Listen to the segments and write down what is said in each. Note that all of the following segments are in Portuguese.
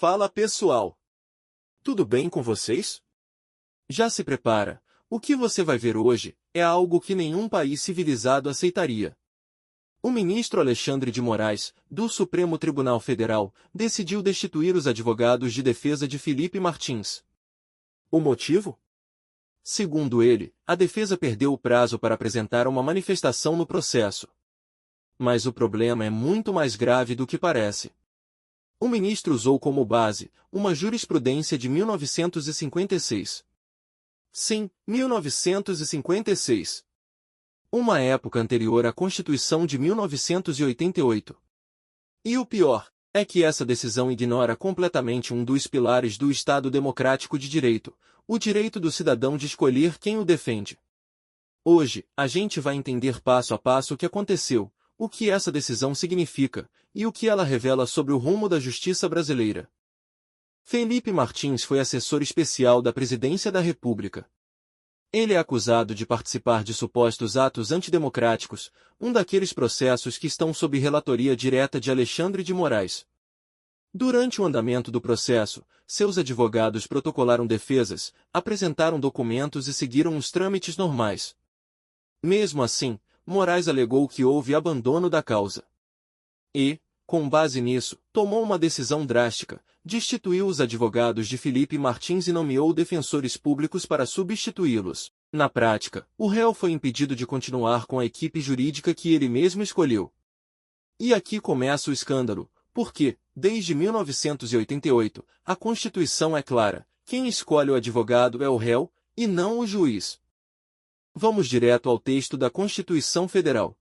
Fala pessoal! Tudo bem com vocês? Já se prepara, o que você vai ver hoje é algo que nenhum país civilizado aceitaria. O ministro Alexandre de Moraes, do Supremo Tribunal Federal, decidiu destituir os advogados de defesa de Felipe Martins. O motivo? Segundo ele, a defesa perdeu o prazo para apresentar uma manifestação no processo. Mas o problema é muito mais grave do que parece. O ministro usou como base uma jurisprudência de 1956. Sim, 1956. Uma época anterior à Constituição de 1988. E o pior é que essa decisão ignora completamente um dos pilares do Estado Democrático de Direito, o direito do cidadão de escolher quem o defende. Hoje, a gente vai entender passo a passo o que aconteceu, o que essa decisão significa, e o que ela revela sobre o rumo da justiça brasileira. Felipe Martins foi assessor especial da Presidência da República. Ele é acusado de participar de supostos atos antidemocráticos, um daqueles processos que estão sob relatoria direta de Alexandre de Moraes. Durante o andamento do processo, seus advogados protocolaram defesas, apresentaram documentos e seguiram os trâmites normais. Mesmo assim, Moraes alegou que houve abandono da causa. E, com base nisso, tomou uma decisão drástica, destituiu os advogados de Felipe Martins e nomeou defensores públicos para substituí-los. Na prática, o réu foi impedido de continuar com a equipe jurídica que ele mesmo escolheu. E aqui começa o escândalo, porque, desde 1988, a Constituição é clara: quem escolhe o advogado é o réu, e não o juiz. Vamos direto ao texto da Constituição Federal.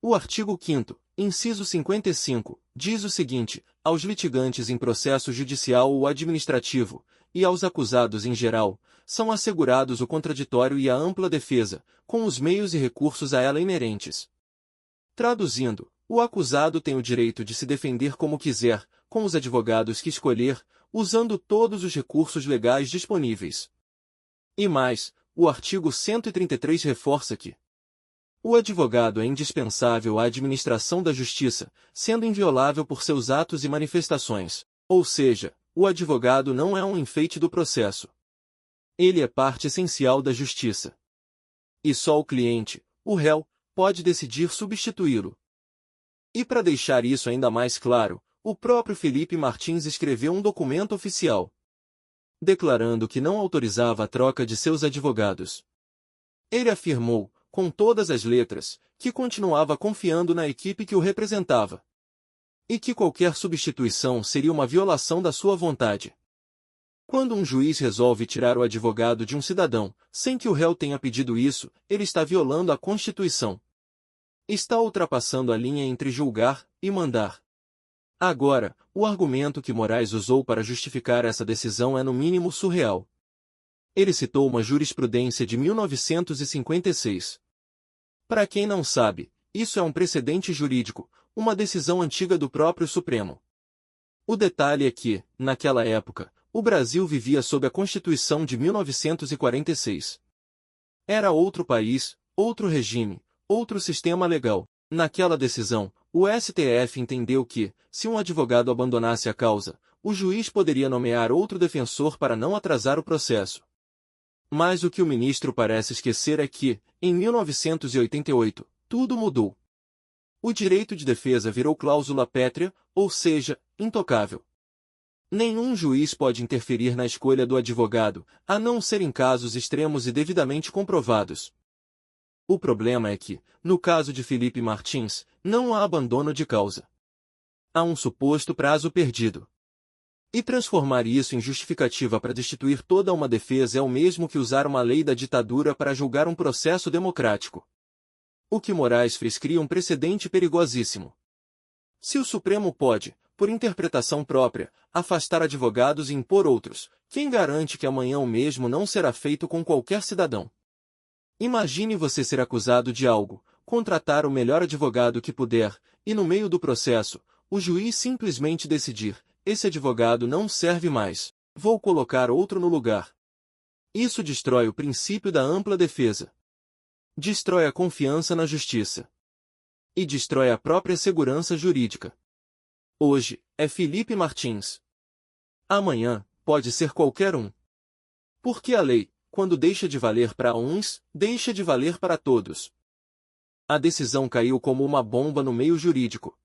O artigo 5º, inciso 55, diz o seguinte: aos litigantes em processo judicial ou administrativo, e aos acusados em geral, são assegurados o contraditório e a ampla defesa, com os meios e recursos a ela inerentes. Traduzindo, o acusado tem o direito de se defender como quiser, com os advogados que escolher, usando todos os recursos legais disponíveis. E mais, o artigo 133 reforça que o advogado é indispensável à administração da justiça, sendo inviolável por seus atos e manifestações, ou seja, o advogado não é um enfeite do processo. Ele é parte essencial da justiça. E só o cliente, o réu, pode decidir substituí-lo. E para deixar isso ainda mais claro, o próprio Felipe Martins escreveu um documento oficial, declarando que não autorizava a troca de seus advogados. Ele afirmou, com todas as letras, que continuava confiando na equipe que o representava. E que qualquer substituição seria uma violação da sua vontade. Quando um juiz resolve tirar o advogado de um cidadão, sem que o réu tenha pedido isso, ele está violando a Constituição. Está ultrapassando a linha entre julgar e mandar. Agora, o argumento que Moraes usou para justificar essa decisão é no mínimo surreal. Ele citou uma jurisprudência de 1956. Para quem não sabe, isso é um precedente jurídico, uma decisão antiga do próprio Supremo. O detalhe é que, naquela época, o Brasil vivia sob a Constituição de 1946. Era outro país, outro regime, outro sistema legal. Naquela decisão, o STF entendeu que, se um advogado abandonasse a causa, o juiz poderia nomear outro defensor para não atrasar o processo. Mas o que o ministro parece esquecer é que, em 1988, tudo mudou. O direito de defesa virou cláusula pétrea, ou seja, intocável. Nenhum juiz pode interferir na escolha do advogado, a não ser em casos extremos e devidamente comprovados. O problema é que, no caso de Felipe Martins, não há abandono de causa. Há um suposto prazo perdido. E transformar isso em justificativa para destituir toda uma defesa é o mesmo que usar uma lei da ditadura para julgar um processo democrático. O que Moraes fez cria um precedente perigosíssimo. Se o Supremo pode, por interpretação própria, afastar advogados e impor outros, quem garante que amanhã o mesmo não será feito com qualquer cidadão? Imagine você ser acusado de algo, contratar o melhor advogado que puder, e no meio do processo, o juiz simplesmente decidir: esse advogado não serve mais, vou colocar outro no lugar. Isso destrói o princípio da ampla defesa. Destrói a confiança na justiça. E destrói a própria segurança jurídica. Hoje, é Felipe Martins. Amanhã, pode ser qualquer um. Porque a lei, quando deixa de valer para uns, deixa de valer para todos. A decisão caiu como uma bomba no meio jurídico.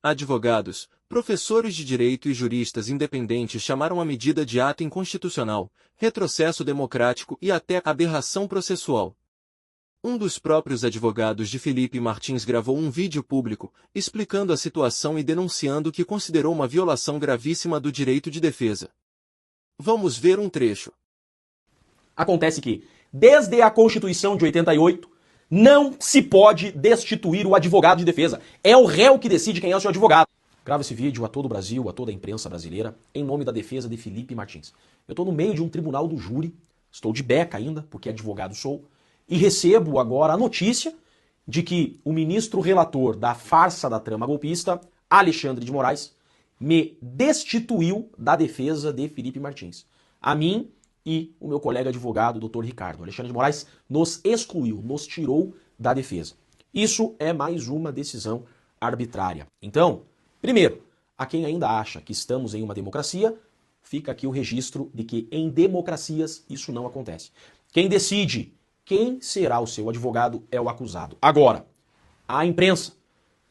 Advogados, professores de direito e juristas independentes chamaram a medida de ato inconstitucional, retrocesso democrático e até aberração processual. Um dos próprios advogados de Felipe Martins gravou um vídeo público, explicando a situação e denunciando que considerou uma violação gravíssima do direito de defesa. Vamos ver um trecho. Acontece que, desde a Constituição de 88, não se pode destituir o advogado de defesa. É o réu que decide quem é o seu advogado. Gravo esse vídeo a todo o Brasil, a toda a imprensa brasileira, em nome da defesa de Felipe Martins. Eu estou no meio de um tribunal do júri, estou de beca ainda, porque advogado sou, e recebo agora a notícia de que o ministro relator da farsa da trama golpista, Alexandre de Moraes, me destituiu da defesa de Felipe Martins. A mim e o meu colega advogado, Dr. Ricardo. Alexandre de Moraes nos excluiu, nos tirou da defesa. Isso é mais uma decisão arbitrária. Então, primeiro, a quem ainda acha que estamos em uma democracia, fica aqui o registro de que em democracias isso não acontece. Quem decide quem será o seu advogado é o acusado. Agora, a imprensa,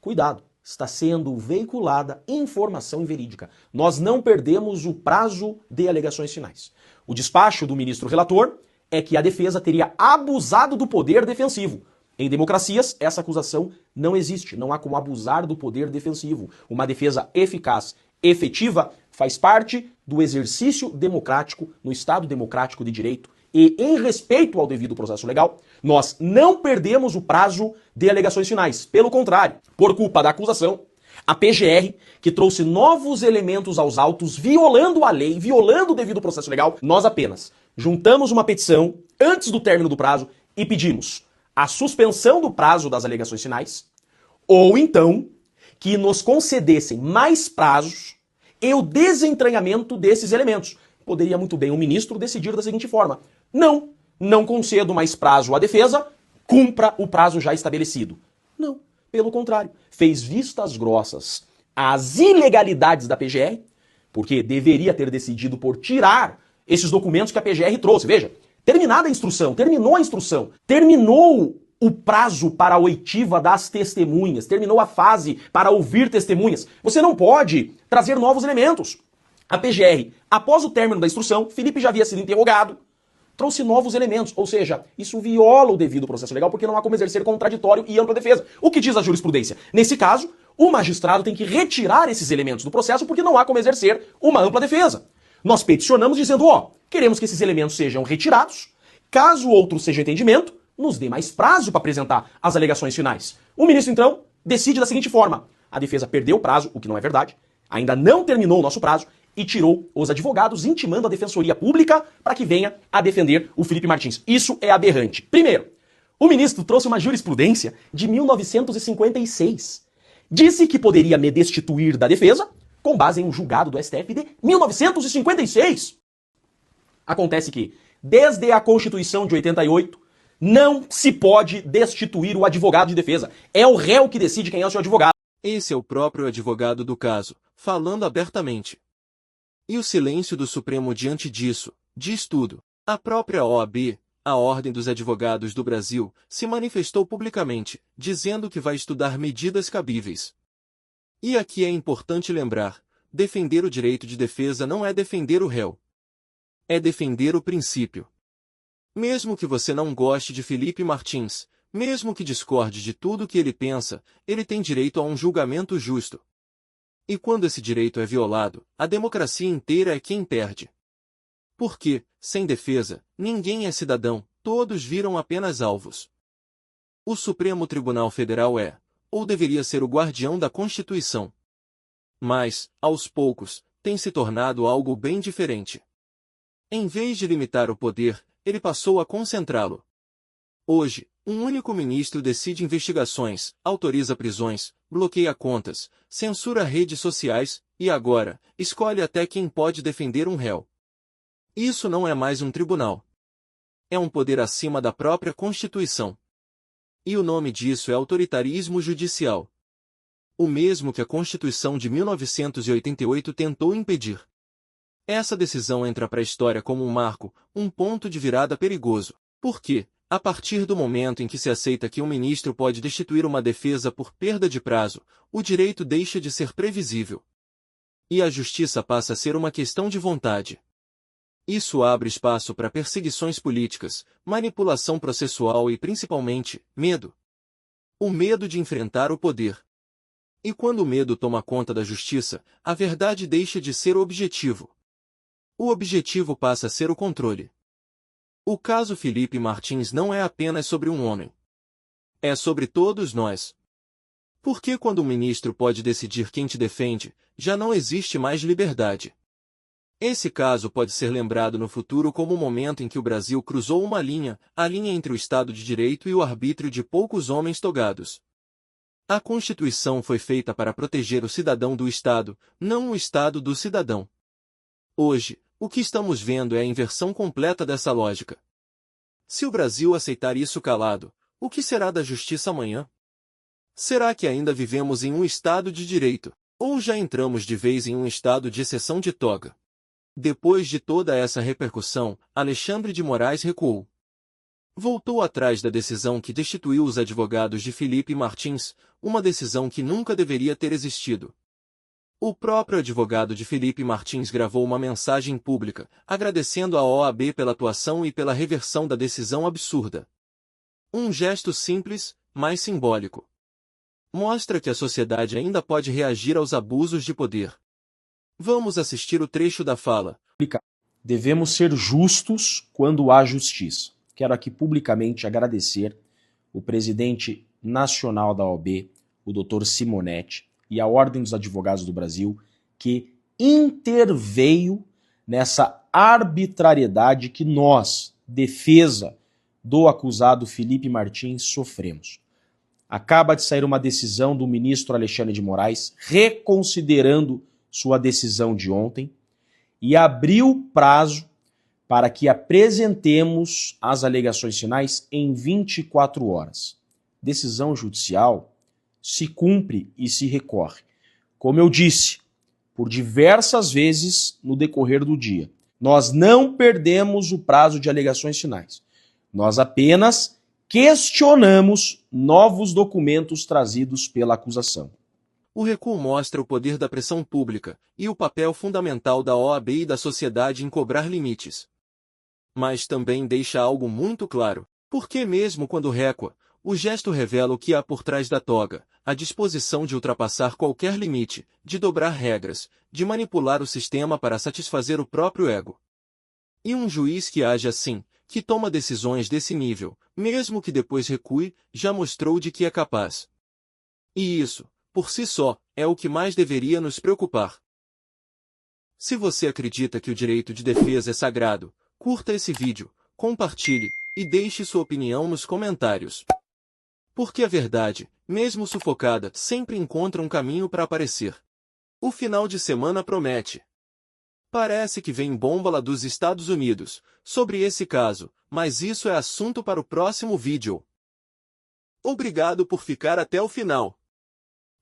cuidado, está sendo veiculada informação inverídica. Nós não perdemos o prazo de alegações finais. O despacho do ministro relator é que a defesa teria abusado do poder defensivo. Em democracias, essa acusação não existe. Não há como abusar do poder defensivo. Uma defesa eficaz, efetiva, faz parte do exercício democrático no Estado democrático de direito. E, em respeito ao devido processo legal, nós não perdemos o prazo de alegações finais. Pelo contrário, por culpa da acusação, a PGR, que trouxe novos elementos aos autos, violando a lei, violando o devido processo legal, nós apenas juntamos uma petição antes do término do prazo e pedimos a suspensão do prazo das alegações finais, ou então que nos concedessem mais prazos e o desentranhamento desses elementos. Poderia muito bem o ministro decidir da seguinte forma: não concedo mais prazo à defesa, cumpra o prazo já estabelecido. Não, pelo contrário, fez vistas grossas às ilegalidades da PGR, porque deveria ter decidido por tirar esses documentos que a PGR trouxe. Veja, terminada a instrução, terminou a instrução, terminou o prazo para a oitiva das testemunhas, terminou a fase para ouvir testemunhas. Você não pode trazer novos elementos. A PGR, após o término da instrução, Felipe já havia sido interrogado, trouxe novos elementos, ou seja, isso viola o devido processo legal porque não há como exercer contraditório e ampla defesa. O que diz a jurisprudência? Nesse caso, o magistrado tem que retirar esses elementos do processo porque não há como exercer uma ampla defesa. Nós peticionamos dizendo, queremos que esses elementos sejam retirados, caso outro seja entendimento, nos dê mais prazo para apresentar as alegações finais. O ministro, então, decide da seguinte forma: a defesa perdeu o prazo, o que não é verdade, ainda não terminou o nosso prazo, e tirou os advogados, intimando a Defensoria Pública para que venha a defender o Felipe Martins. Isso é aberrante. Primeiro, o ministro trouxe uma jurisprudência de 1956. Disse que poderia me destituir da defesa com base em um julgado do STF de 1956. Acontece que, desde a Constituição de 88, não se pode destituir o advogado de defesa. É o réu que decide quem é o seu advogado. Esse é o próprio advogado do caso, falando abertamente. E o silêncio do Supremo diante disso, diz tudo. A própria OAB, a Ordem dos Advogados do Brasil, se manifestou publicamente, dizendo que vai estudar medidas cabíveis. E aqui é importante lembrar, defender o direito de defesa não é defender o réu. É defender o princípio. Mesmo que você não goste de Felipe Martins, mesmo que discorde de tudo que ele pensa, ele tem direito a um julgamento justo. E quando esse direito é violado, a democracia inteira é quem perde. Porque, sem defesa, ninguém é cidadão, todos viram apenas alvos. O Supremo Tribunal Federal é, ou deveria ser o guardião da Constituição. Mas, aos poucos, tem se tornado algo bem diferente. Em vez de limitar o poder, ele passou a concentrá-lo. Hoje, um único ministro decide investigações, autoriza prisões, bloqueia contas, censura redes sociais, e agora, escolhe até quem pode defender um réu. Isso não é mais um tribunal. É um poder acima da própria Constituição. E o nome disso é autoritarismo judicial. O mesmo que a Constituição de 1988 tentou impedir. Essa decisão entra para a história como um marco, um ponto de virada perigoso. Porque, a partir do momento em que se aceita que um ministro pode destituir uma defesa por perda de prazo, o direito deixa de ser previsível. E a justiça passa a ser uma questão de vontade. Isso abre espaço para perseguições políticas, manipulação processual e, principalmente, medo. O medo de enfrentar o poder. E quando o medo toma conta da justiça, a verdade deixa de ser o objetivo. O objetivo passa a ser o controle. O caso Felipe Martins não é apenas sobre um homem. É sobre todos nós. Porque quando o ministro pode decidir quem te defende, já não existe mais liberdade. Esse caso pode ser lembrado no futuro como o momento em que o Brasil cruzou uma linha, a linha entre o Estado de Direito e o arbítrio de poucos homens togados. A Constituição foi feita para proteger o cidadão do Estado, não o Estado do cidadão. Hoje, o que estamos vendo é a inversão completa dessa lógica. Se o Brasil aceitar isso calado, o que será da justiça amanhã? Será que ainda vivemos em um Estado de Direito, ou já entramos de vez em um estado de exceção de toga? Depois de toda essa repercussão, Alexandre de Moraes recuou. Voltou atrás da decisão que destituiu os advogados de Felipe Martins, uma decisão que nunca deveria ter existido. O próprio advogado de Felipe Martins gravou uma mensagem pública, agradecendo à OAB pela atuação e pela reversão da decisão absurda. Um gesto simples, mas simbólico. Mostra que a sociedade ainda pode reagir aos abusos de poder. Vamos assistir o trecho da fala. Devemos ser justos quando há justiça. Quero aqui publicamente agradecer o presidente nacional da OAB, o Dr. Simonetti, e a Ordem dos Advogados do Brasil, que interveio nessa arbitrariedade que nós, defesa do acusado Felipe Martins, sofremos. Acaba de sair uma decisão do ministro Alexandre de Moraes, reconsiderando sua decisão de ontem, e abriu prazo para que apresentemos as alegações finais em 24 horas. Decisão judicial se cumpre e se recorre. Como eu disse, por diversas vezes no decorrer do dia, nós não perdemos o prazo de alegações finais. Nós apenas questionamos novos documentos trazidos pela acusação. O recuo mostra o poder da pressão pública e o papel fundamental da OAB e da sociedade em cobrar limites. Mas também deixa algo muito claro, porque mesmo quando recua, o gesto revela o que há por trás da toga, a disposição de ultrapassar qualquer limite, de dobrar regras, de manipular o sistema para satisfazer o próprio ego. E um juiz que age assim, que toma decisões desse nível, mesmo que depois recue, já mostrou de que é capaz. E isso, por si só, é o que mais deveria nos preocupar. Se você acredita que o direito de defesa é sagrado, curta esse vídeo, compartilhe, e deixe sua opinião nos comentários. Porque a verdade, mesmo sufocada, sempre encontra um caminho para aparecer. O final de semana promete. Parece que vem bomba lá dos Estados Unidos, sobre esse caso, mas isso é assunto para o próximo vídeo. Obrigado por ficar até o final.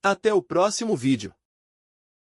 Até o próximo vídeo.